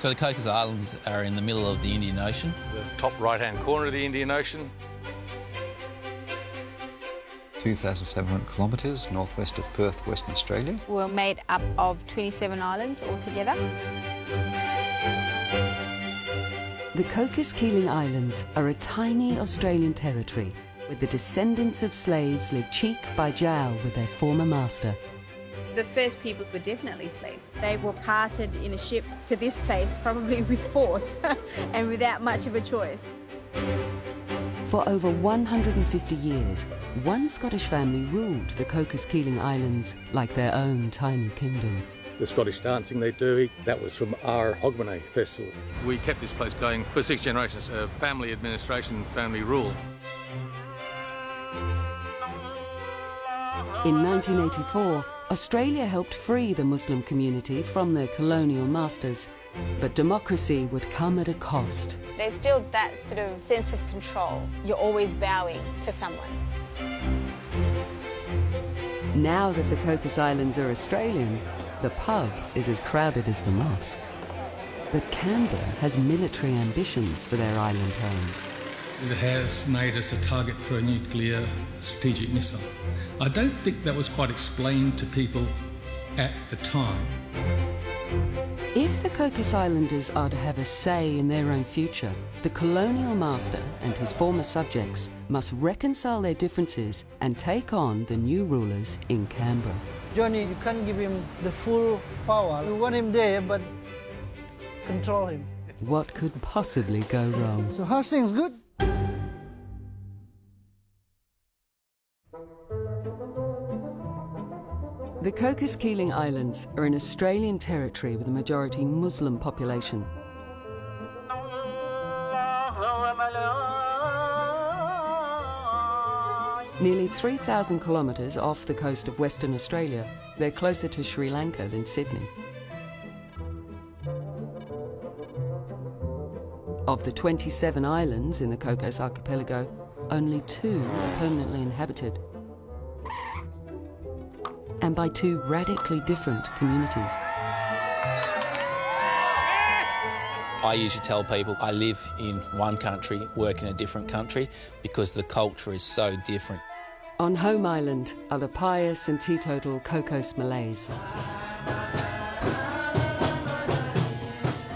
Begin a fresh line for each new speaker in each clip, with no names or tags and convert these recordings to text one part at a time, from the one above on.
So the Cocos Islands are in the middle of the Indian Ocean.
The top right-hand corner of the Indian Ocean.
2,700 kilometres northwest of Perth, Western Australia.
We're made up of 27 islands altogether.
The Cocos Keeling Islands are a tiny Australian territory where the descendants of slaves live cheek by jowl with their former master.
The first peoples were definitely slaves. They were parted in a ship to this place, probably with force and without much of a choice.
For over 150 years, one Scottish family ruled the Cocos Keeling Islands like their own tiny kingdom.
The Scottish dancing they do, that was from our Hogmanay festival. We kept this place going for 6 generations, family administration, family rule.
In 1984, Australia helped free the Muslim community from their colonial masters, but democracy would come at a cost.
There's still that sort of sense of control. You're always bowing to someone.
Now that the Cocos Islands are Australian, the pub is as crowded as the mosque. But Canberra has military ambitions for their island home.
It has made us a target for a nuclear strategic missile. I don't think that was quite explained to people at the time.
If the Cocos Islanders are to have a say in their own future, the colonial master and his former subjects must reconcile their differences and take on the new rulers in Canberra.
Johnny, you can't give him the full power. You want him there, but control him.
What could possibly go wrong?
So how's things? Good?
The Cocos Keeling Islands are an Australian territory with a majority Muslim population. Nearly 3,000 kilometres off the coast of Western Australia, they're closer to Sri Lanka than Sydney. Of the 27 islands in the Cocos Archipelago, only 2 are permanently inhabited, and by 2 radically different communities.
I usually tell people I live in one country, work in a different country, because the culture is so different.
On Home Island are the pious and teetotal Cocos Malays.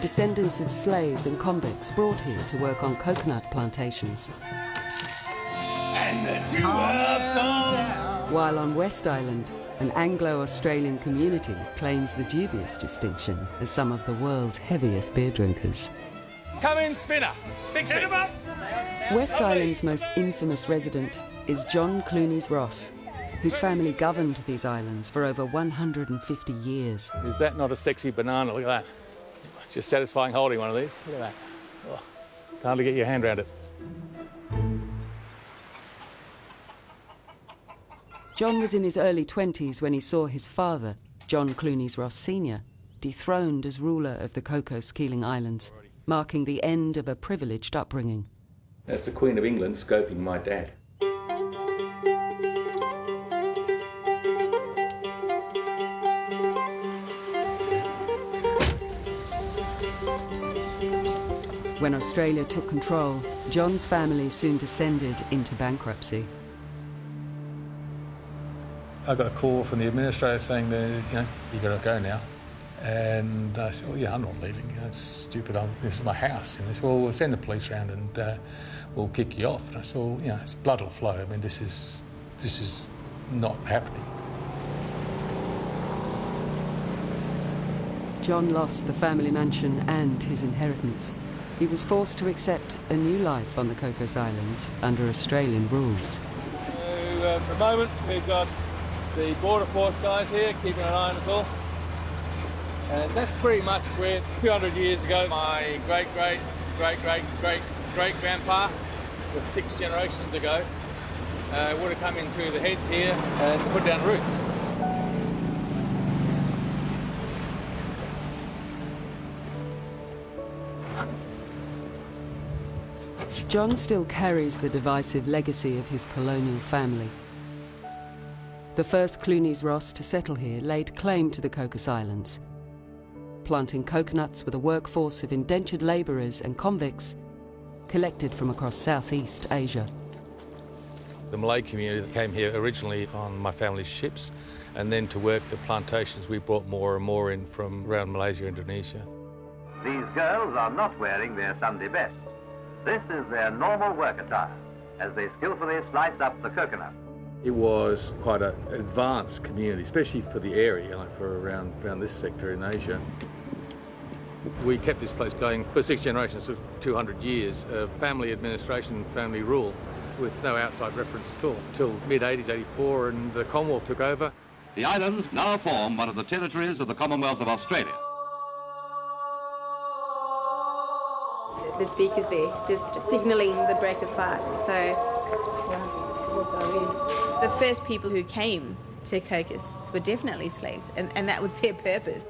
Descendants of slaves and convicts brought here to work on coconut plantations.
And the
While on West Island, an Anglo-Australian community claims the dubious distinction as some of the world's heaviest beer drinkers.
Come in, Spinner. Big spinner.
West Island's most infamous resident is John Clooney's Ross, whose family governed these islands for over 150 years.
Is that not a sexy banana? Look at that. Just satisfying holding one of these. Look at that. Oh, can't hardly get your hand around it.
John was in his early 20s when he saw his father, John Clooney's Ross Sr., dethroned as ruler of the Cocos Keeling Islands, marking the end of a privileged upbringing.
That's the Queen of England scoping my dad.
When Australia took control, John's family soon descended into bankruptcy.
I got a call from the administrator saying that, you got to go now. And I said, well, yeah, I'm not leaving. It's stupid. This is my house. And they said, well, we'll send the police around and we'll kick you off. And I said, well, it's blood will flow. I mean, this is not happening.
John lost the family mansion and his inheritance. He was forced to accept a new life on the Cocos Islands under Australian rules.
So, at the moment, we've got the Border Force guys here keeping an eye on us all. And that's pretty much where 200 years ago, my great-great-great-great-great-grandpa, so 6 generations ago, would have come in through the heads here and put down roots.
John still carries the divisive legacy of his colonial family. The first Clooney's Ross to settle here laid claim to the Cocos Islands. planting coconuts with a workforce of indentured labourers and convicts collected from across Southeast Asia.
The Malay community that came here originally on my family's ships, and then to work the plantations we brought more and more in from around Malaysia, Indonesia.
These girls are not wearing their Sunday best. This is their normal work attire, as they skillfully slice up the coconut.
It was quite an advanced community, especially for the area, like for around this sector in Asia. We kept this place going for 6 generations, so 200 years of family administration, family rule, with no outside reference at all, till mid-80s, 84, and the Commonwealth took over.
The islands now form one of the territories of the Commonwealth of Australia.
The speaker's there, just signalling the break of fast. So the first people who came to Cocos were definitely slaves, and that was their purpose.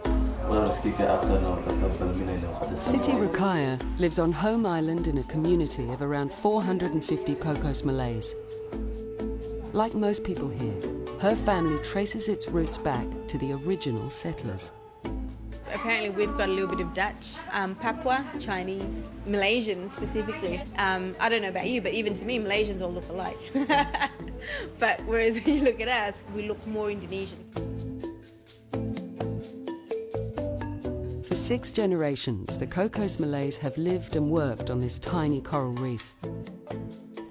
Siti Ruqayyah lives on Home Island in a community of around 450 Cocos Malays. Like most people here, her family traces its roots back to the original settlers.
Apparently we've got a little bit of Dutch, Papua, Chinese, Malaysian specifically. I don't know about you, but even to me, Malaysians all look alike. But whereas when you look at us, we look more Indonesian.
For 6 generations, the Cocos Malays have lived and worked on this tiny coral reef,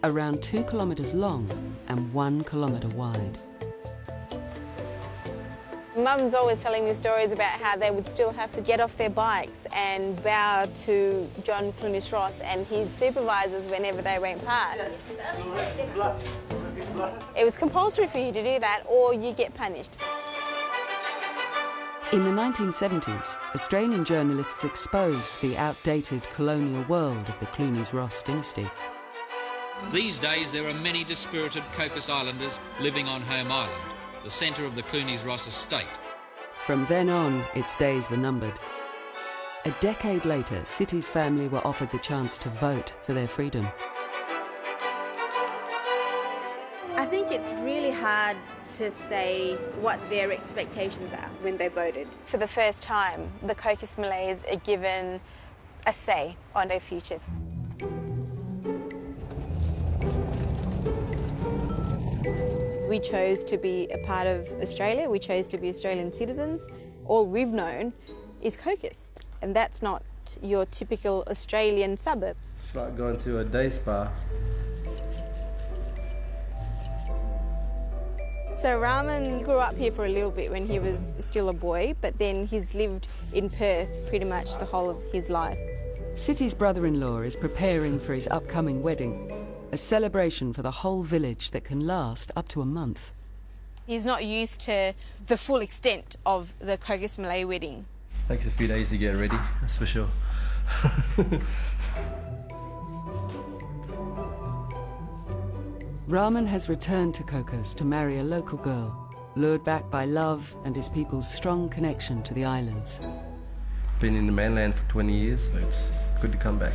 around 2 kilometres long and 1 kilometre wide.
Mum's always telling me stories about how they would still have to get off their bikes and bow to John Clunies Ross and his supervisors whenever they went past. It was compulsory for you to do that or you get punished.
In the 1970s, Australian journalists exposed the outdated colonial world of the Clunies Ross dynasty.
These days there are many dispirited Cocos Islanders living on Home Island, the centre of the Clunies Ross estate.
From then on, its days were numbered. A decade later, Siti's family were offered the chance to vote for their freedom.
I think it's really hard to say what their expectations are when they voted.
For the first time, the Cocos Malays are given a say on their future. We chose to be a part of Australia, we chose to be Australian citizens. All we've known is Cocos, and that's not your typical Australian suburb.
It's like going to a day spa.
So Rahman grew up here for a little bit when he was still a boy, but then he's lived in Perth pretty much the whole of his life.
Siti's brother-in-law is preparing for his upcoming wedding, a celebration for the whole village that can last up to a month.
He's not used to the full extent of the Cocos Malay wedding.
Takes a few days to get ready, that's for sure.
Rahman has returned to Cocos to marry a local girl, lured back by love and his people's strong connection to the islands.
Been in the mainland for 20 years, so it's good to come back.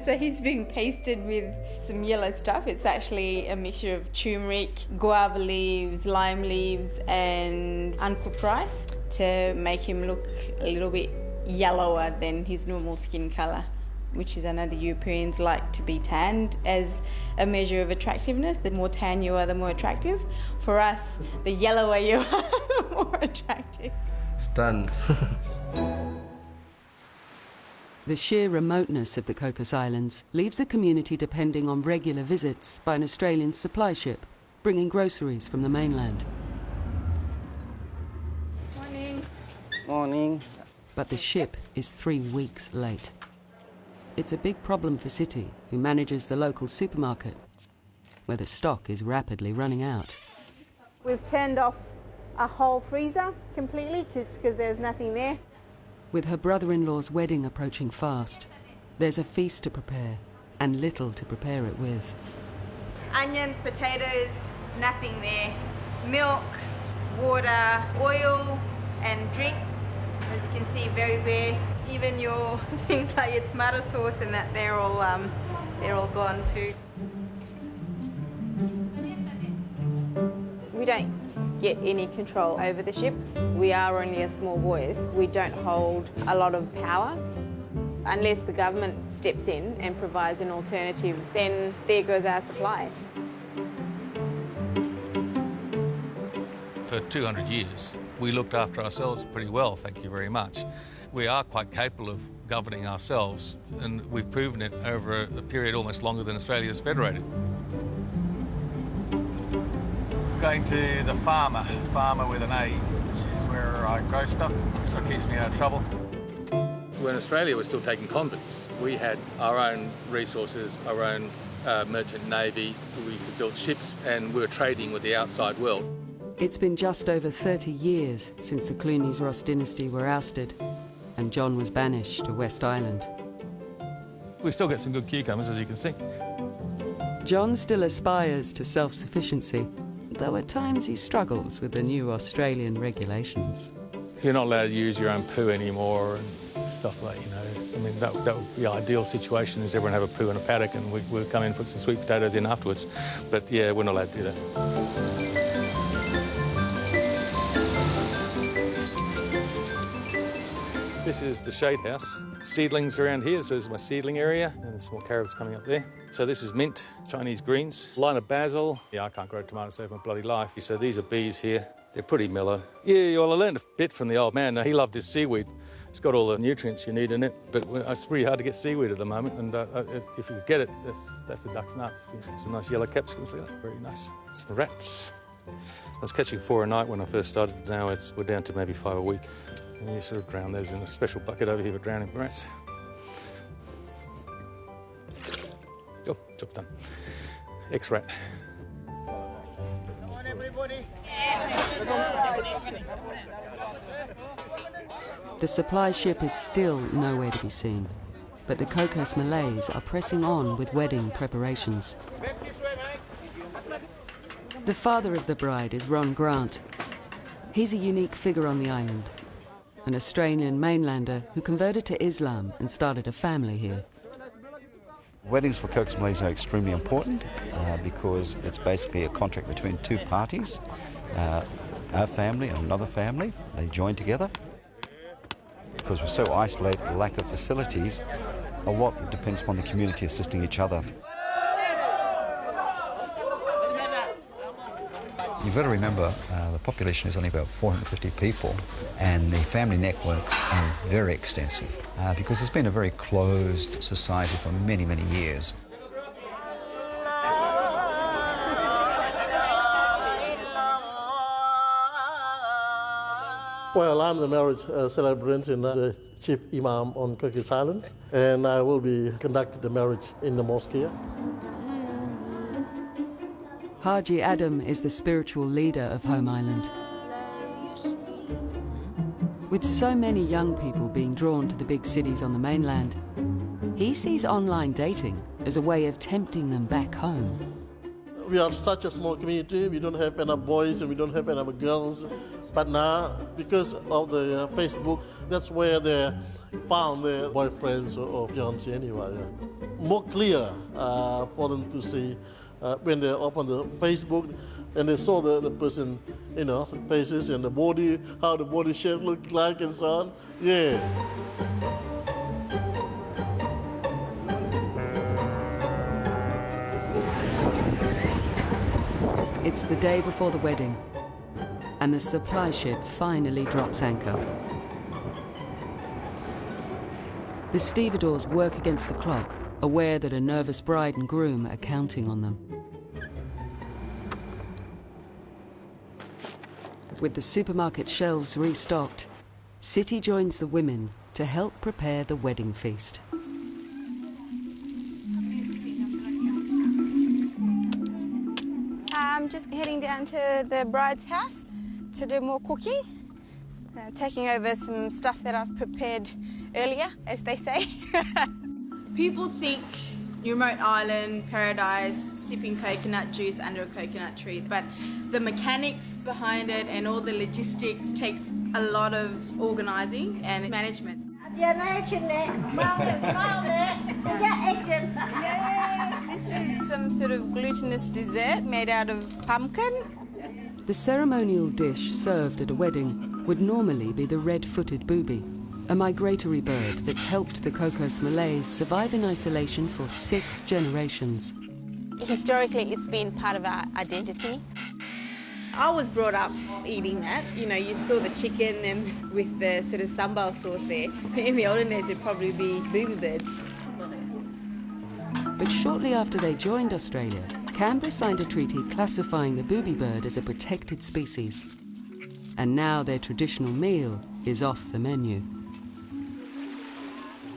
So he's being pasted with some yellow stuff. It's actually a mixture of turmeric, guava leaves, lime leaves and uncooked rice to make him look a little bit yellower than his normal skin colour, which is, I know the Europeans like to be tanned as a measure of attractiveness. The more tan you are, the more attractive. For us, the yellower you are, the more attractive.
Stunned.
The sheer remoteness of the Cocos Islands leaves the community depending on regular visits by an Australian supply ship, bringing groceries from the mainland.
Morning.
Morning.
But the ship is 3 weeks late. It's a big problem for Siti, who manages the local supermarket, where the stock is rapidly running out.
We've turned off a whole freezer completely because there's nothing there.
With her brother-in-law's wedding approaching fast, there's a feast to prepare and little to prepare it with.
Onions, potatoes, nothing there. Milk, water, oil and drinks. As you can see, very bare. Even your things like your tomato sauce and that, they're all gone too.
We don't get any control over the ship. We are only a small voice. We don't hold a lot of power. Unless the government steps in and provides an alternative, then there goes our supply.
For 200 years, we looked after ourselves pretty well, thank you very much. We are quite capable of governing ourselves, and we've proven it over a period almost longer than Australia's federated. Going to the farmer with an A, which is where I grow stuff, so it keeps me out of trouble. When Australia was still taking convicts, we had our own resources, our own merchant navy, we built ships, and we were trading with the outside world.
It's been just over 30 years since the Clunies-Ross dynasty were ousted, and John was banished to West Island.
We still get some good cucumbers, as you can see.
John still aspires to self-sufficiency, though at times he struggles with the new Australian regulations.
You're not allowed to use your own poo anymore and stuff like, you know. I mean, that would be the ideal situation, is everyone have a poo in a paddock and we'll come in and put some sweet potatoes in afterwards. But yeah, we're not allowed to do that. This is the shade house. Seedlings around here, so this is my seedling area, and there's some more carrots coming up there. So this is mint, Chinese greens, line of basil. Yeah, I can't grow tomatoes over my bloody life. So these are bees here. They're pretty mellow. Yeah, well, I learned a bit from the old man. He loved his seaweed. It's got all the nutrients you need in it, but it's really hard to get seaweed at the moment, and if you get it, that's the duck's nuts. Some nice yellow capsicums there, very nice. Some rats. I was catching 4 a night when I first started. Now we're down to maybe 5 a week. And you sort of drown those in a special bucket over here for drowning rats. Oh, job done. Ex-rat.
Come on, everybody.
The supply ship is still nowhere to be seen, but the Cocos Malays are pressing on with wedding preparations. The father of the bride is Ron Grant. He's a unique figure on the island, an Australian mainlander who converted to Islam and started a family here.
Weddings for Cocos Malays are extremely important because it's basically a contract between two parties, our family and another family. They join together. Because we're so isolated, the lack of facilities, a lot depends upon the community assisting each other. You've got to remember the population is only about 450 people, and the family networks are very extensive because it's been a very closed society for many, many years.
Well, I'm the marriage celebrant and the chief imam on Cocos Island, and I will be conducting the marriage in the mosque here.
Haji Adam is the spiritual leader of Home Island. With so many young people being drawn to the big cities on the mainland, he sees online dating as a way of tempting them back home.
We are such a small community, we don't have enough boys and we don't have enough girls. But now, because of the Facebook, that's where they found their boyfriends or fiancé anyway. More clear for them to see when they open the Facebook and they saw the person, you know, faces and the body, how the body shape looked like and so on. Yeah.
It's the day before the wedding, and the supply ship finally drops anchor. The stevedores work against the clock, aware that a nervous bride and groom are counting on them. With the supermarket shelves restocked, City joins the women to help prepare the wedding feast.
I'm just heading down to the bride's house to do more cooking, taking over some stuff that I've prepared earlier, as they say.
People think remote island, paradise, sipping coconut juice under a coconut tree, but the mechanics behind it and all the logistics takes a lot of organising and management.
This is some sort of glutinous dessert made out of pumpkin.
The ceremonial dish served at a wedding would normally be the red-footed booby, a migratory bird that's helped the Cocos Malays survive in isolation for 6 generations.
Historically, it's been part of our identity. I was brought up eating that. You know, you saw the chicken and with the sort of sambal sauce there. In the olden days, it'd probably be booby bird.
But shortly after they joined Australia, Canberra signed a treaty classifying the booby bird as a protected species. And now their traditional meal is off the menu.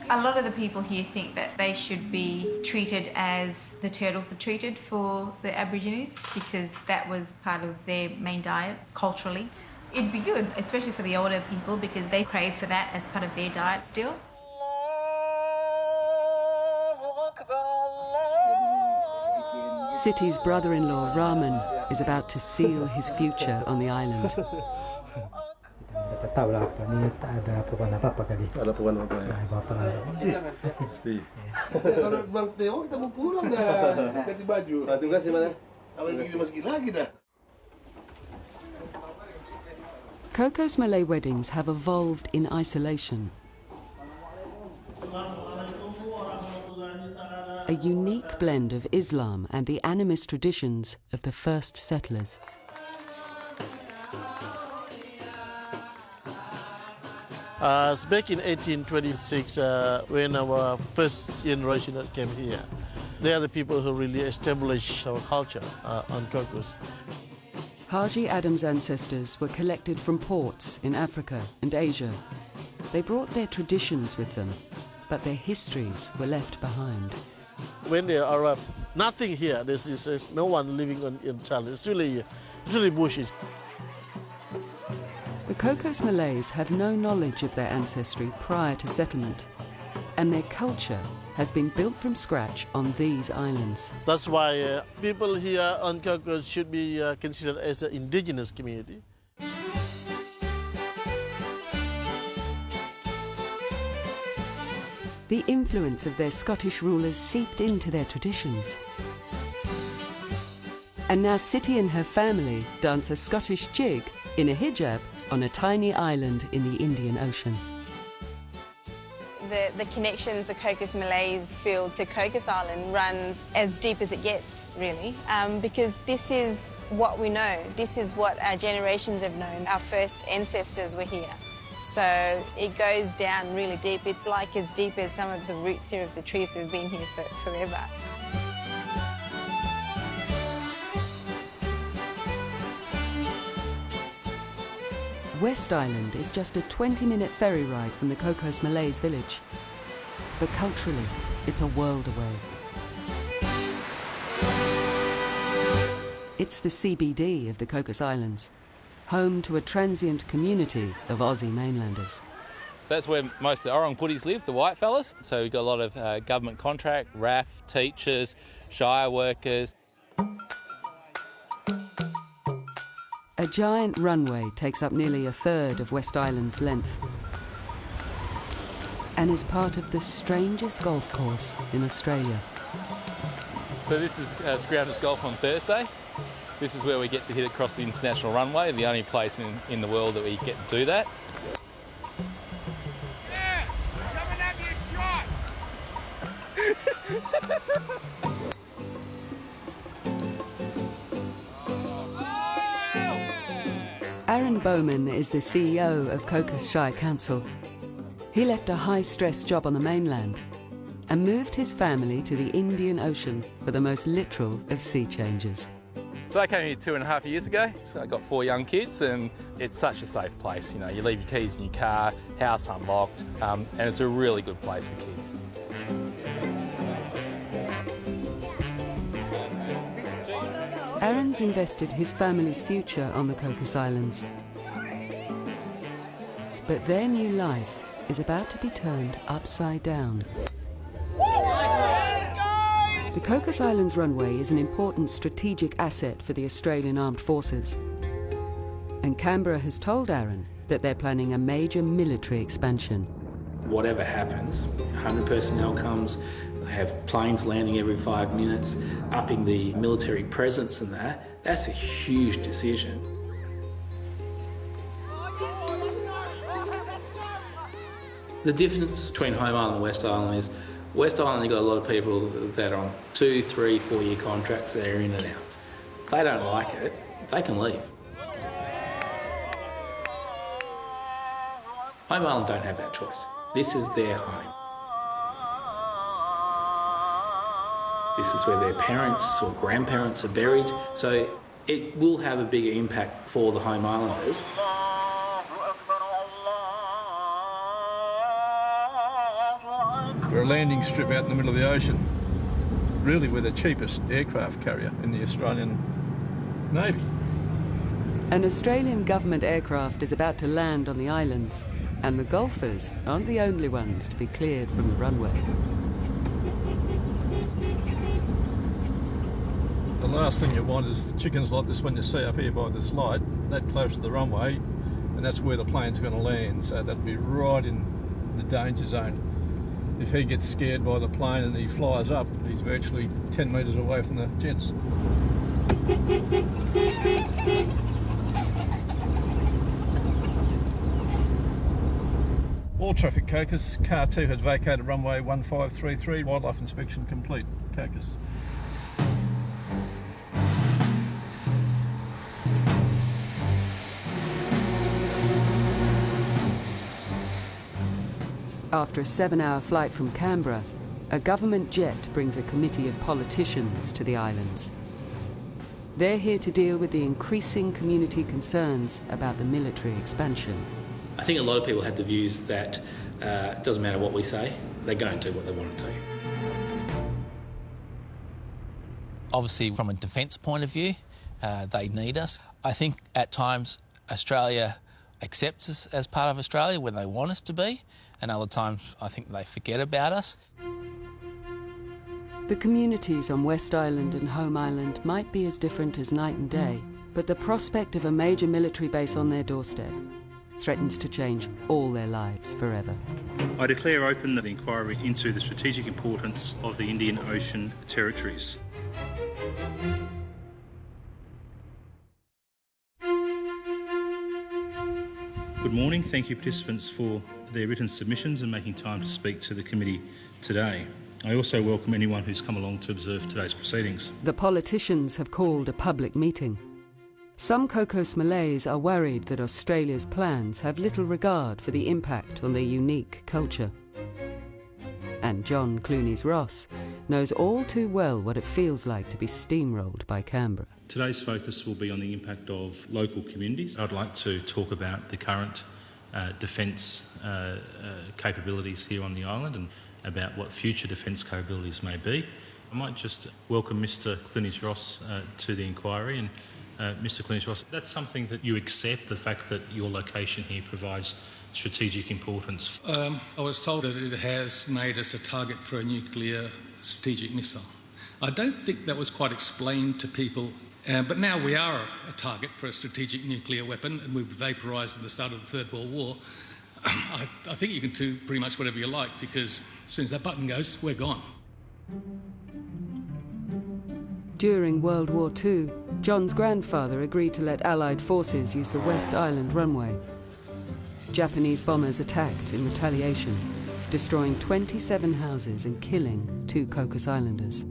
A lot of the people here think that they should be treated as the turtles are treated for the Aborigines because that was part of their main diet culturally. It'd be good, especially for the older people, because they crave for that as part of their diet still.
Siti's brother-in-law, Rahman, is about to seal his future on the island. Cocos Malay weddings have evolved in isolation. A unique blend of Islam and the animist traditions of the first settlers.
Back in 1826, when our first generation that came here, they are the people who really established our culture on Cocos.
Haji Adam's ancestors were collected from ports in Africa and Asia. They brought their traditions with them, but their histories were left behind.
When they arrived, nothing here. There's no one living in Charlie. It's really bushes.
The Cocos Malays have no knowledge of their ancestry prior to settlement, and their culture has been built from scratch on these islands.
That's why people here on Cocos should be considered as an indigenous community.
The influence of their Scottish rulers seeped into their traditions. And now Siti and her family dance a Scottish jig in a hijab on a tiny island in the Indian Ocean.
The connections the Cocos Malays feel to Cocos Island runs as deep as it gets, really, because this is what we know. This is what our generations have known. Our first ancestors were here. So it goes down really deep. It's like as deep as some of the roots here of the trees who've been here forever.
West Island is just a 20-minute ferry ride from the Cocos Malays village. But culturally, it's a world away. It's the CBD of the Cocos Islands, home to a transient community of Aussie mainlanders.
That's where most of the Orang Putties live, the white fellas. So we've got a lot of government contract, RAF, teachers, shire workers.
A giant runway takes up nearly a third of West Island's length and is part of the strangest golf course in Australia.
So this is Scroungers Golf on Thursday. This is where we get to hit across the international runway, the only place in the world that we get to do that.
Yeah, coming up your shot.
Aaron Bowman is the CEO of Cocos Shire Council. He left a high-stress job on the mainland and moved his family to the Indian Ocean for the most literal of sea changes.
So I came here 2.5 years ago. So I got 4 young kids, and it's such a safe place. You know, you leave your keys in your car, house unlocked, and it's a really good place for kids.
Aaron's invested his family's future on the Cocos Islands. But their new life is about to be turned upside down. The Cocos Islands runway is an important strategic asset for the Australian Armed Forces. And Canberra has told Aaron that they're planning a major military expansion.
Whatever happens, 100 personnel comes, they have planes landing every 5 minutes, upping the military presence and that's a huge decision. The difference between Home Island and West Island is West Island, you've got a lot of people that are on 2, 3, 4 year contracts that are in and out. If they don't like it, they can leave. Home Island don't have that choice. This is their home. This is where their parents or grandparents are buried, so it will have a bigger impact for the Home Islanders.
We're a landing strip out in the middle of the ocean. Really, we're the cheapest aircraft carrier in the Australian Navy.
An Australian government aircraft is about to land on the islands, and the golfers aren't the only ones to be cleared from the runway.
The last thing you want is chickens like this one you see up here by this light, that close to the runway, and that's where the plane's going to land, so that'd be right in the danger zone. If he gets scared by the plane and he flies up, he's virtually 10 metres away from the jets. All traffic COCUS. Car 2 has vacated runway 1533. Wildlife inspection complete. COCUS.
After a 7-hour flight from Canberra, a government jet brings a committee of politicians to the islands. They're here to deal with the increasing community concerns about the military expansion.
I think a lot of people have the views that it doesn't matter what we say, they're going to do what they want to do. Obviously, from a defence point of view, they need us. I think at times Australia accepts us as part of Australia when they want us to be, and other times I think they forget about us.
The communities on West Island and Home Island might be as different as night and day, but the prospect of a major military base on their doorstep threatens to change all their lives forever.
I declare open the inquiry into the strategic importance of the Indian Ocean territories. Good morning. Thank you participants for their written submissions and making time to speak to the committee today. I also welcome anyone who's come along to observe today's proceedings.
The politicians have called a public meeting. Some Cocos Malays are worried that Australia's plans have little regard for the impact on their unique culture. And John Clunies Ross knows all too well what it feels like to be steamrolled by Canberra.
Today's focus will be on the impact of local communities. I'd like to talk about the current defence capabilities here on the island and about what future defence capabilities may be. I might just welcome Mr Clunies Ross to the inquiry. And Mr Clunies Ross, that's something that you accept, the fact that your location here provides strategic importance?
I was told that it has made us a target for a nuclear strategic missile. I don't think that was quite explained to people, but now we are a target for a strategic nuclear weapon, and we were vaporised at the start of the Third World War. I think you can do pretty much whatever you like, because as soon as that button goes, we're gone.
During World War II, John's grandfather agreed to let Allied forces use the West Island runway. Japanese bombers attacked in retaliation, destroying 27 houses and killing 2 Cocos Islanders.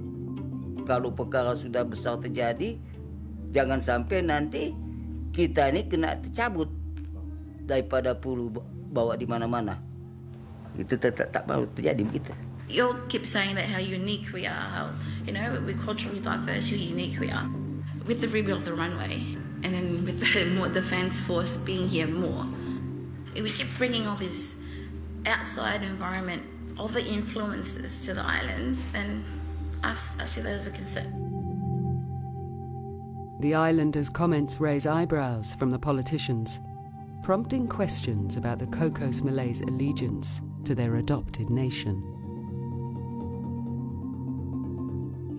Kalau perkara sudah besar terjadi, jangan sampai nanti kita ini kena tercabut daripada pulu bawa di mana-mana. Itu tak mau terjadi begitu.
You all keep saying that how unique we are, how, you know, we're culturally diverse, how unique we are. With the rebuild of the runway, and then with the more defence force being here more, we keep bringing all this outside environment, all the influences to the islands, then I see that as a concern.
The islanders' comments raise eyebrows from the politicians, prompting questions about the Cocos Malays' allegiance to their adopted nation.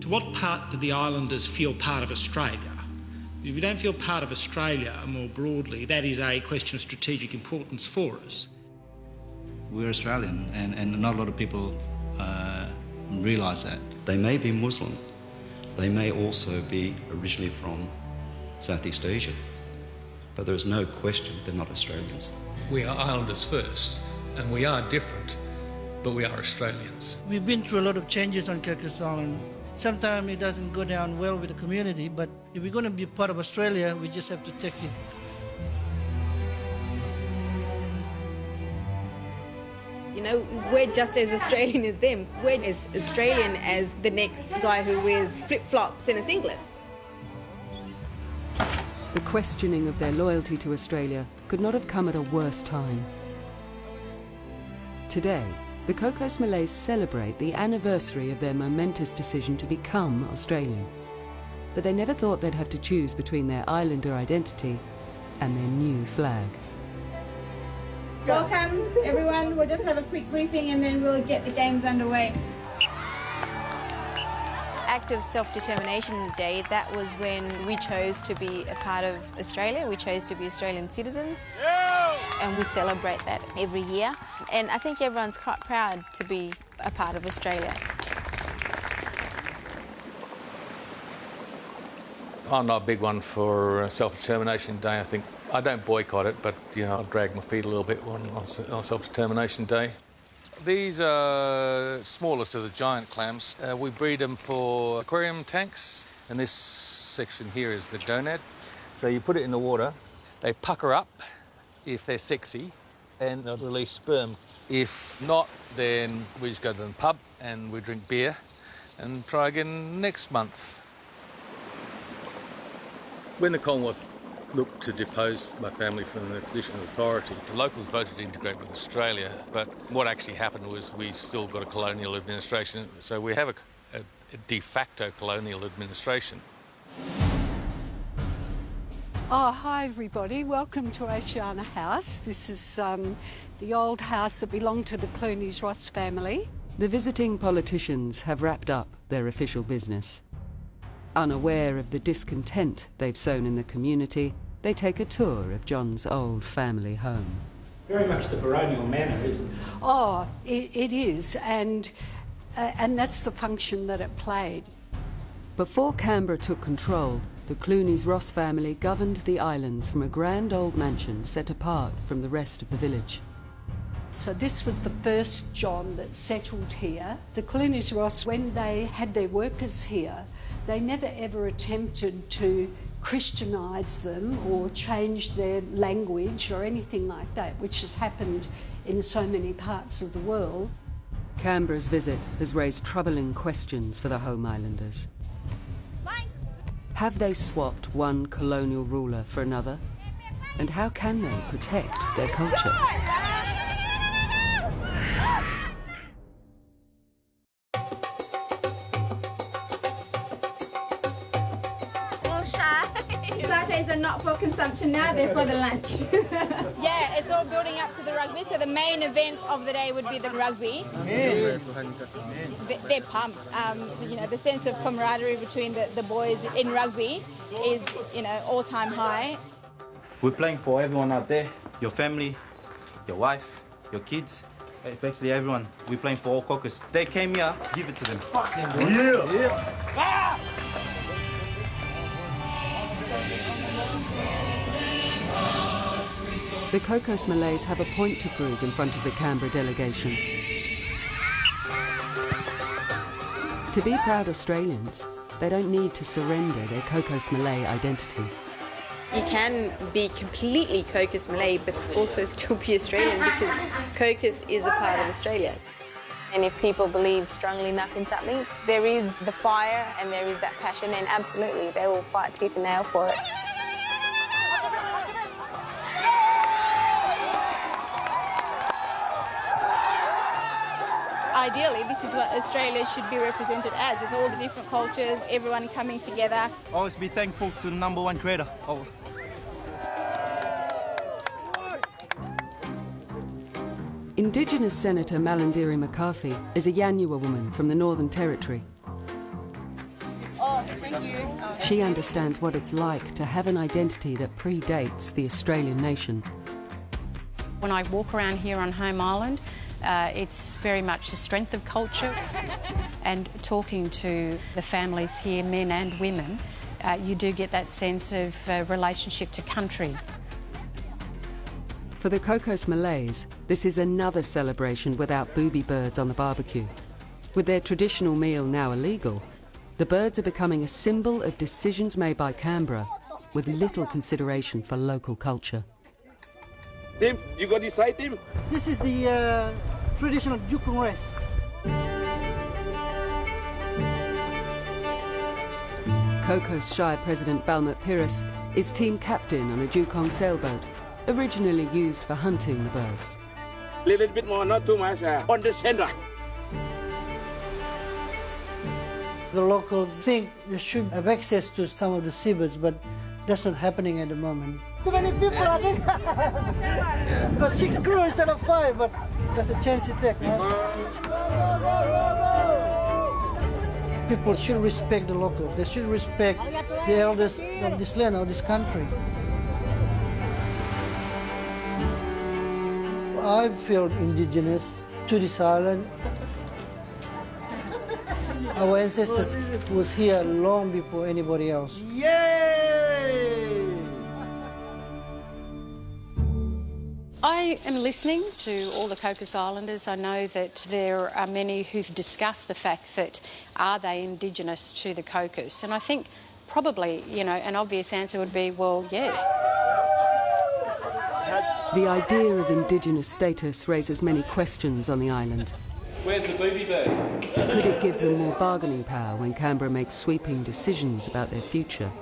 To what part do the islanders feel part of Australia? If you don't feel part of Australia more broadly, that is a question of strategic importance for us.
We're Australian, and not a lot of people realise that.
They may be Muslim. They may also be originally from Southeast Asia. But there is no question they're not Australians.
We are islanders first, and we are different, but we are Australians.
We've been through a lot of changes on Cocos Island. Sometimes it doesn't go down well with the community, but if we're going to be part of Australia, we just have to take it.
You know, we're just as Australian as them. We're as Australian as the next guy who wears flip-flops and a singlet.
The questioning of their loyalty to Australia could not have come at a worse time. Today, the Cocos Malays celebrate the anniversary of their momentous decision to become Australian. But they never thought they'd have to choose between their islander identity and their new flag.
Welcome, everyone. We'll just have a quick briefing and then we'll get the games underway.
Active Self-Determination Day, that was when we chose to be a part of Australia. We chose to be Australian citizens. And we celebrate that every year. And I think everyone's quite proud to be a part of Australia.
I'm not a big one for Self-Determination Day. I think I don't boycott it, but I drag my feet a little bit on Self-Determination Day. These are smallest of the giant clams. We breed them for aquarium tanks, and this section here is the gonad. So you put it in the water, they pucker up if they're sexy, and they'll release sperm. If not, then we just go to the pub and we drink beer and try again next month. When the Commonwealth looked to depose my family from the position of authority, the locals voted to integrate with Australia, but what actually happened was we still got a colonial administration, so we have a de facto colonial administration.
Oh, hi everybody, welcome to Oceana House. This is the old house that belonged to the Clooney's-Ross family.
The visiting politicians have wrapped up their official business. Unaware of the discontent they've sown in the community, they take a tour of John's old family home.
Very much the baronial manor, isn't it?
Oh, it is, and that's the function that it played.
Before Canberra took control, the Clooney's-Ross family governed the islands from a grand old mansion set apart from the rest of the village.
So this was the first John that settled here. The Clooney's-Ross, when they had their workers here, they never ever attempted to Christianise them or change their language or anything like that, which has happened in so many parts of the world.
Canberra's visit has raised troubling questions for the Home Islanders. Have they swapped one colonial ruler for another? And how can they protect their culture?
Lattes are not for consumption now, they're for the lunch.
Yeah, it's all building up to the rugby, so the main event of the day would be the rugby. They're pumped. The sense of camaraderie between the boys in rugby is, all-time high.
We're playing for everyone out there, your family, your wife, your kids, basically everyone. We're playing for all Cocos. They came here, give it to them. Fuck them, boy. Yeah! Ah!
The Cocos Malays have a point to prove in front of the Canberra delegation. To be proud Australians, they don't need to surrender their Cocos Malay identity.
You can be completely Cocos Malay but also still be Australian because Cocos is a part of Australia. And if people believe strongly enough in something, there is the fire and there is that passion, and absolutely they will fight tooth and nail for it. Ideally, this is what Australia should be represented as. It's all the different cultures, everyone coming together.
Always be thankful to the #1 creator. Oh.
Indigenous Senator Malandiri McCarthy is a Yanyuwa woman from the Northern Territory.
Oh, thank you.
She understands what it's like to have an identity that predates the Australian nation.
When I walk around here on Home Island, it's very much the strength of culture. And talking to the families here, men and women, you do get that sense of relationship to country.
For the Cocos Malays, this is another celebration without booby birds on the barbecue. With their traditional meal now illegal, the birds are becoming a symbol of decisions made by Canberra with little consideration for local culture.
Tim, you got this side, Tim?
This is the traditional jukung race.
Cocos Shire President Balmut Pires is team captain on a dugong sailboat, originally used for hunting the birds.
Little bit more, not too much, on the center.
The locals think they should have access to some of the seabirds, but that's not happening at the moment. Too many people, I think. Got 6 crew instead of 5, but that's a chance you take, man. People should respect the local. They should respect the elders of this land or this country. I feel indigenous to this island. Our ancestors was here long before anybody else.
I am listening to all the Cocos Islanders. I know that there are many who've discussed the fact that are they Indigenous to the Cocos? And I think probably, you know, an obvious answer would be, well, yes.
The idea of Indigenous status raises many questions on the island.
Where's the booby bird?
Could it give them more bargaining power when Canberra makes sweeping decisions about their future?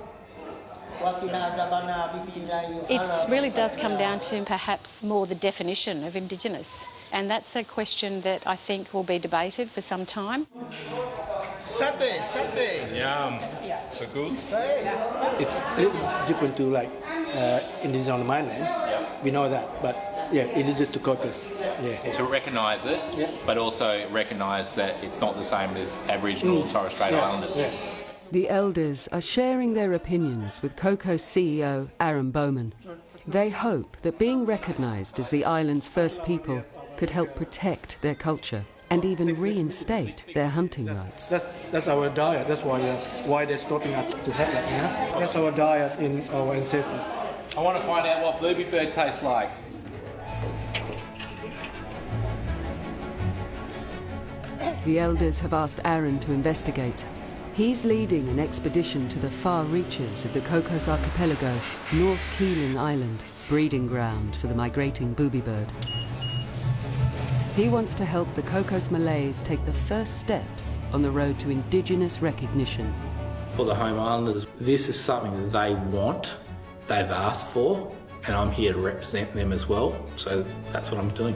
It really does come down to perhaps more the definition of Indigenous. And that's a question that I think will be debated for some time.
Satay. Yum. So good.
It's a little different to like Indigenous on the mainland. Yeah. We know that, but yeah, Indigenous to Cocos. Yeah.
To recognise it, but also recognise that it's not the same as Aboriginal Torres Strait Islanders.
Yeah.
The elders are sharing their opinions with Cocos CEO Aaron Bowman. They hope that being recognised as the island's first people could help protect their culture and even reinstate their hunting rights.
That's our diet. That's why they're stopping us to have that. You know? That's our diet in our ancestors.
I want to find out what booby bird tastes like.
The elders have asked Aaron to investigate. He's leading an expedition to the far reaches of the Cocos Archipelago, North Keeling Island, breeding ground for the migrating booby bird. He wants to help the Cocos Malays take the first steps on the road to Indigenous recognition.
For the home islanders, this is something that they want, they've asked for, and I'm here to represent them as well, so that's what I'm doing.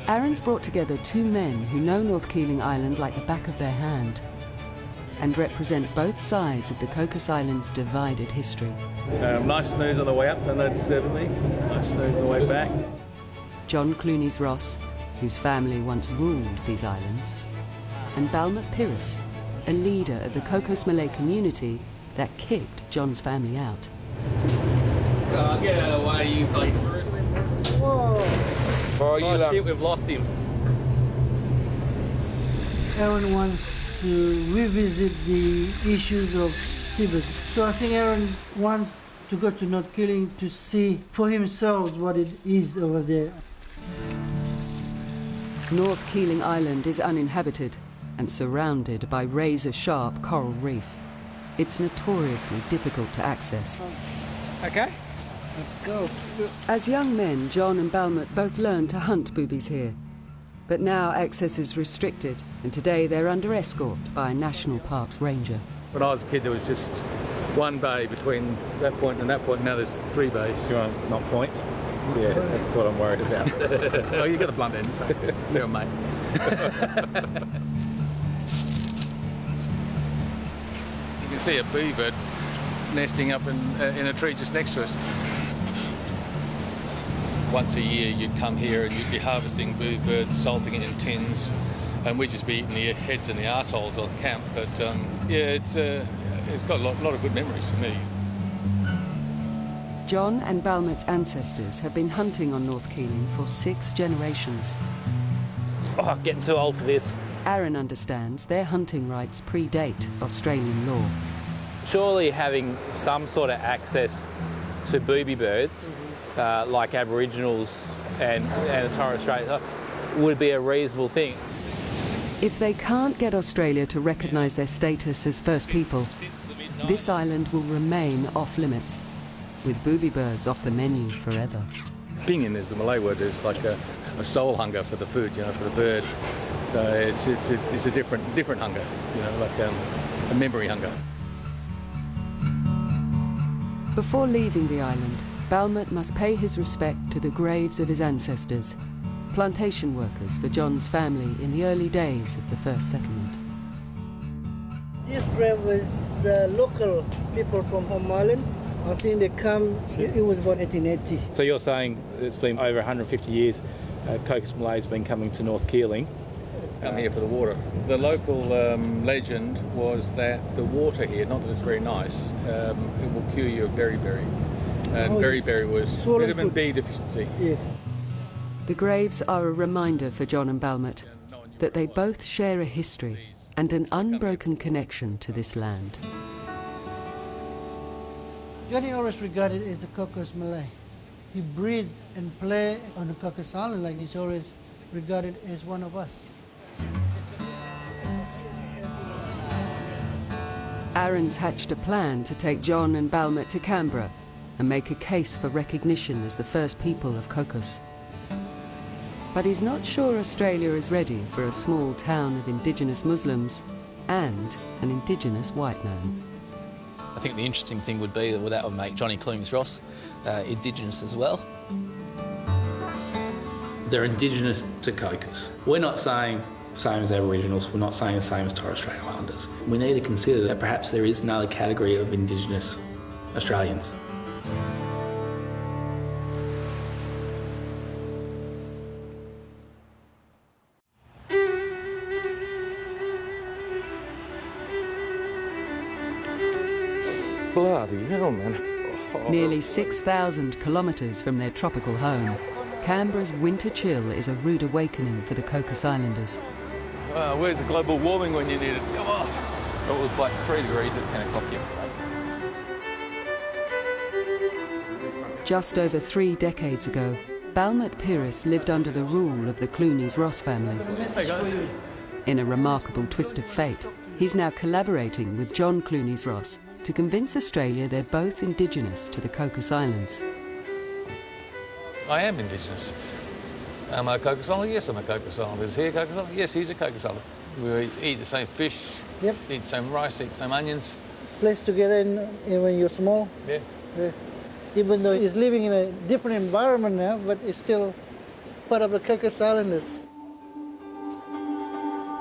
Aaron's brought together 2 men who know North Keeling Island like the back of their hand and represent both sides of the Cocos Islands' divided history.
Nice snooze on the way up, so no disturbing me. Nice snooze on the way back.
John Clooney's Ross, whose family once ruled these islands, and Balmut Pires, a leader of the Cocos Malay community that kicked John's family out.
Get out of the way, you bleed through.
Whoa!
Oh, shit, we've lost him.
Aaron wants to revisit the issues of seabirds. So I think Aaron wants to go to North Keeling to see for himself what it is over there.
North Keeling Island is uninhabited and surrounded by razor-sharp coral reef. It's notoriously difficult to access.
Okay, let's go.
As young men, John and Balmut both learned to hunt boobies here. But now access is restricted, and today they're under escort by a National Parks ranger.
When I was a kid, there was just one bay between that point and that point. Now there's 3 bays.
You want to not point? Yeah, that's what I'm worried about.
Oh, you got the blunt end, so fair mate. You can see a booby bird nesting up in a tree just next to us. Once a year you'd come here and you'd be harvesting booby birds, salting it in tins, and we'd just be eating the heads and the arseholes of the camp. But yeah, it's got a lot of good memories for me.
John and Balmut's ancestors have been hunting on North Keeling for 6 generations.
Oh, getting too old for this.
Aaron understands their hunting rights predate Australian law.
Surely having some sort of access to booby birds
like Aboriginals and Torres Strait would be a reasonable thing.
If they can't get Australia to recognise their status as First People, this island will remain off limits, with booby birds off the menu forever.
Pingin is the Malay word. It's like a soul hunger for the food, you know, for the bird. So it's a different hunger, you know, like a memory hunger.
Before leaving the island, Balmert must pay his respect to the graves of his ancestors, plantation workers for John's family in the early days of the first settlement.
This grave was local people from Home Island. I think they come, it was about 1880.
So you're saying it's been over 150 years Cocos Malay's been coming to North Keeling?
Come here for the water. The local legend was that the water here, not that it's very nice, it will cure you of beriberi. And beriberi was vitamin B deficiency.
Yeah.
The graves are a reminder for John and Balmert that they both share a history and an unbroken connection to this land.
Johnny always regarded as the Cocos Malay. He breed and play on the Cocos Island like he's always regarded as one of us.
Aaron's hatched a plan to take John and Balmert to Canberra and make a case for recognition as the first people of Cocos. But he's not sure Australia is ready for a small town of Indigenous Muslims and an Indigenous white man.
I think the interesting thing would be that would make Johnny Clunes-Ross Indigenous as well. They're Indigenous to Cocos. We're not saying same as Aboriginals, we're not saying the same as Torres Strait Islanders. We need to consider that perhaps there is another category of Indigenous Australians.
Bloody hell, man.
Nearly 6,000 kilometres from their tropical home, Canberra's winter chill is a rude awakening for the Cocos Islanders.
Where's the global warming when you need it? Come on. It was like 3 degrees at 10 o'clock yesterday.
Just over 3 decades ago, Balmert Pires lived under the rule of the Clunes-Ross family.
Hey guys.
In a remarkable twist of fate, he's now collaborating with John Clunes-Ross to convince Australia they're both Indigenous to the Cocos Islands.
I am Indigenous. Am I a Cocos Islander? Yes, I'm a Cocos Islander. Is he a Cocos Islander? Yes, he's a Cocos Islander. We eat the same fish, eat the same rice, eat the same onions.
Placed together when you're small.
Yeah.
Even though he's living in a different environment now, but it's still part of the Cocos Islanders.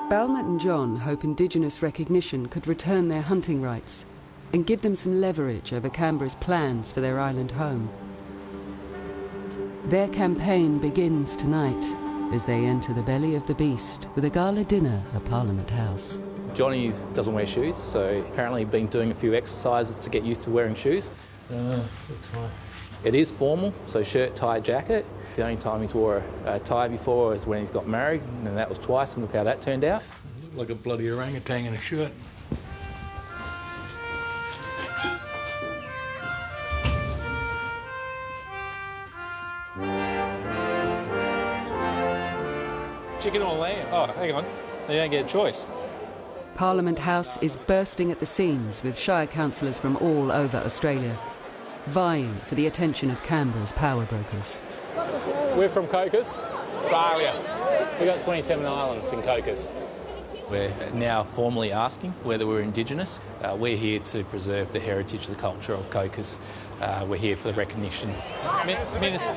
Balmert and John hope Indigenous recognition could return their hunting rights and give them some leverage over Canberra's plans for their island home. Their campaign begins tonight as they enter the belly of the beast with a gala dinner at Parliament House.
Johnny doesn't wear shoes, so apparently been doing a few exercises to get used to wearing shoes.
Good tie.
It is formal, so shirt, tie, jacket. The only time he's wore a tie before was when he's got married, and that was twice, and look how that turned out.
Like a bloody orangutan in a shirt. Chicken or lamb? Oh, hang on. They don't get a choice.
Parliament House is bursting at the seams with Shire councillors from all over Australia, vying for the attention of Canberra's power brokers.
We're from Cocos, Australia. We've got 27 islands in Cocos.
We're now formally asking whether we're Indigenous. We're here to preserve the heritage, the culture of Cocos. We're here for the recognition.
Minister.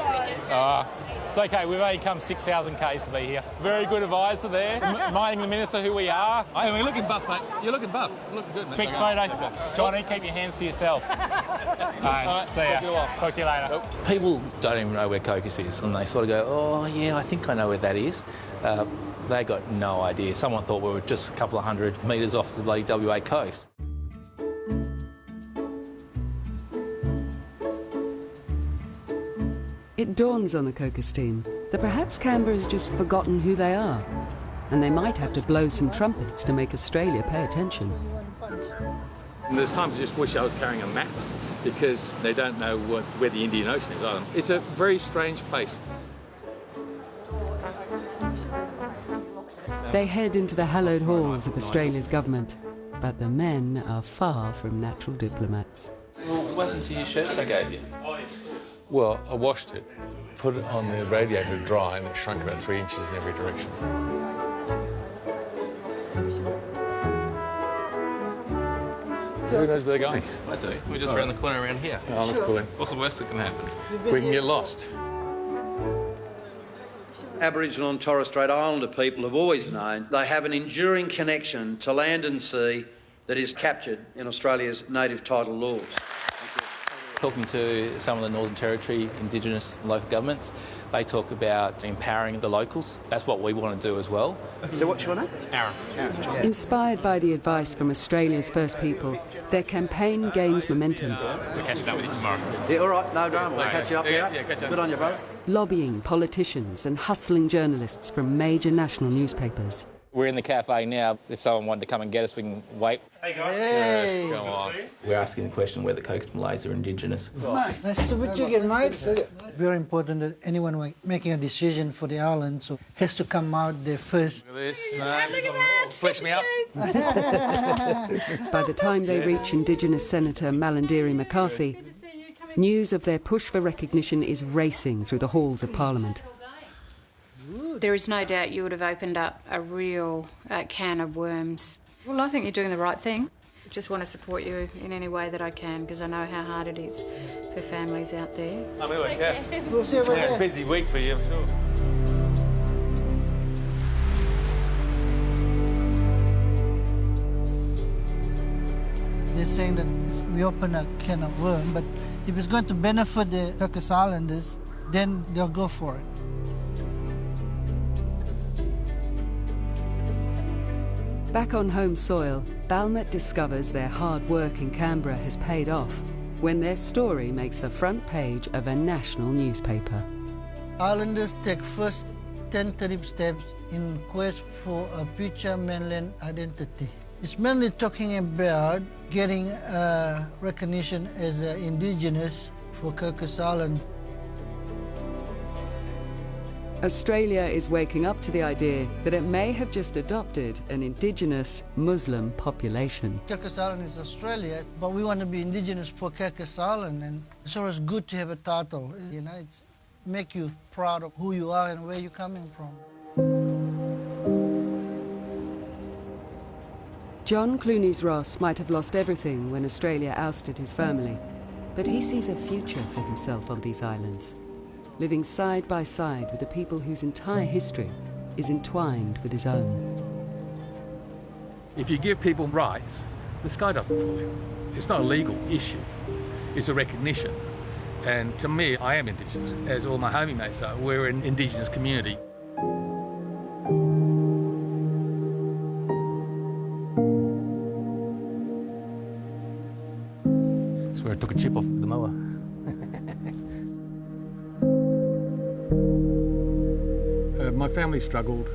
It's okay, we've only come 6,000 k's to be here. Very good advisor there, reminding the Minister who we are.
Hey, we're looking buff, mate. You're looking buff. You're looking good, mate.
Quick photo. Johnny, keep your hands to yourself. Alright, see ya. Talk to you later.
People don't even know where Cocos is, and they sort of go, oh yeah, I think I know where that is. They got no idea. Someone thought we were just a couple of 100 metres off the bloody WA coast.
It dawns on the Cocos team that perhaps Canberra's just forgotten who they are, and they might have to blow some trumpets to make Australia pay attention.
And there's times I just wish I was carrying a map because they don't know where the Indian Ocean is either. It's a very strange place.
They head into the hallowed halls of Australia's government, but the men are far from natural diplomats.
Well, what happened to your shirt that I gave you?
Well, I washed it, put it on the radiator to dry, and it shrunk about 3 inches in every direction. Who knows where they're going?
I do. We're just around the corner around here.
Oh, that's cool then.
What's the worst that can happen?
We can get lost.
Aboriginal and Torres Strait Islander people have always known they have an enduring connection to land and sea that is captured in Australia's native title laws.
Talking to some of the Northern Territory Indigenous local governments, they talk about empowering the locals. That's what we want to do as well.
So what's your name?
Aaron.
Inspired by the advice from Australia's First People, their campaign gains momentum.
We're catching up with you tomorrow.
Yeah, all right, no drama. We'll catch you up here.
Yeah, catch up.
Good on you, bro.
Lobbying politicians and hustling journalists from major national newspapers.
We're in the cafe now. If someone wanted to come and get us, we can wait.
Hey guys. Hey.
Go on. We're asking the question whether Cocos Malays are Indigenous.
Nice to meet you again, mate. Very important that anyone making a decision for the island so has to come out there first.
Look at this.
Look at that.
Flesh me up.
By the time they reach Indigenous Senator Malandiri McCarthy, news of their push for recognition is racing through the halls of Parliament.
There is no doubt you would have opened up a real can of worms. Well, I think you're doing the right thing. Just want to support you in any way that I can because I know how hard it is for families out there.
We'll see you over there.
Busy week for you, I'm sure.
They're saying that we open a can of worm, but if it's going to benefit the Cocos Islanders, then they'll go for it.
Back on home soil, Balmet discovers their hard work in Canberra has paid off when their story makes the front page of a national newspaper.
Islanders take first tentative steps in quest for a future mainland identity. It's mainly talking about getting recognition as Indigenous for Cocos Island.
Australia is waking up to the idea that it may have just adopted an Indigenous Muslim population.
Cocos Island is Australia, but we want to be Indigenous for Cocos Island, and it's always good to have a title. You know, it's make you proud of who you are and where you're coming from.
John Clunies Ross might have lost everything when Australia ousted his family, but he sees a future for himself on these islands, living side by side with the people whose entire history is entwined with his own.
If you give people rights, the sky doesn't fall in. It's not a legal issue, it's a recognition. And to me, I am Indigenous, as all my homie mates are. We're an Indigenous community. That's where I took a chip off the mower. My family struggled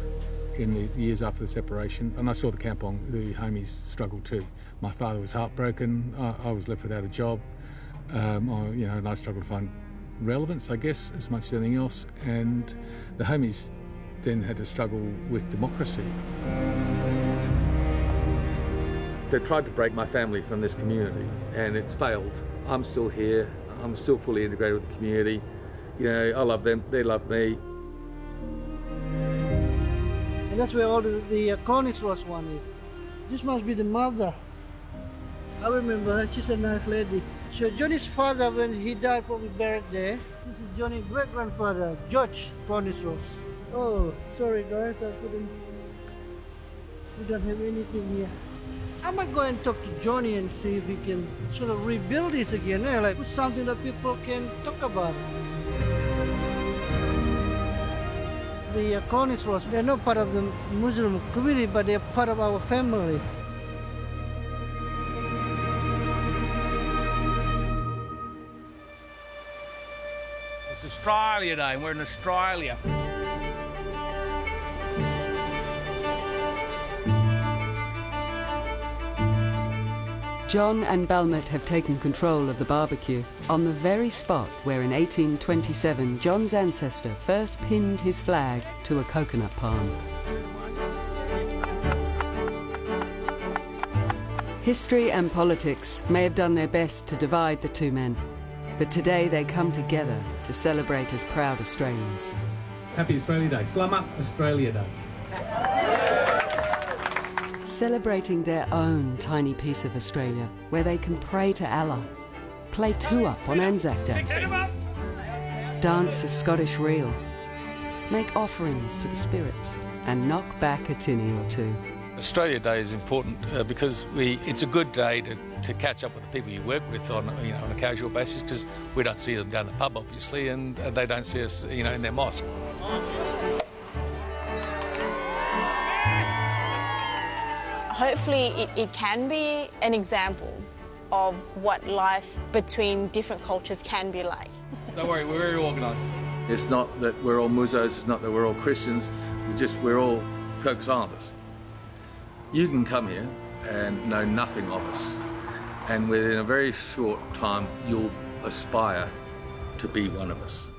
in the years after the separation, and I saw the Kampong, the homies, struggle too. My father was heartbroken. I was left without a job. And I struggled to find relevance, I guess, as much as anything else. And the homies then had to struggle with democracy. They tried to break my family from this community, and it's failed. I'm still here. I'm still fully integrated with the community. You know, I love them. They love me.
And that's where all the Cornish Ross one is. This must be the mother. I remember her. She's a nice lady. So Johnny's father, when he died, probably buried there. This is Johnny's great-grandfather, George Cornish Ross. Oh, sorry guys, we don't have anything here. I might go and talk to Johnny and see if we can sort of rebuild this again, like put something that people can talk about. The Cornish Ross, they're not part of the Muslim community, but they're part of our family.
It's Australia Day, and we're in Australia.
John and Balmet have taken control of the barbecue on the very spot where in 1827 John's ancestor first pinned his flag to a coconut palm. History and politics may have done their best to divide the two men, but today they come together to celebrate as proud Australians.
Happy Australia Day. Selamat Australia Day.
Celebrating their own tiny piece of Australia, where they can pray to Allah, play two-up on Anzac Day, dance a Scottish reel, make offerings to the spirits, and knock back a tinny or two.
Australia Day is important because it's a good day to catch up with the people you work with on a casual basis, because we don't see them down the pub obviously, and they don't see us in their mosque.
Hopefully it can be an example of what life between different cultures can be like.
Don't worry, we're very organised.
It's not that we're all Musos, it's not that we're all Christians, we're all Cocos Islanders. You can come here and know nothing of us, and within a very short time you'll aspire to be one of us.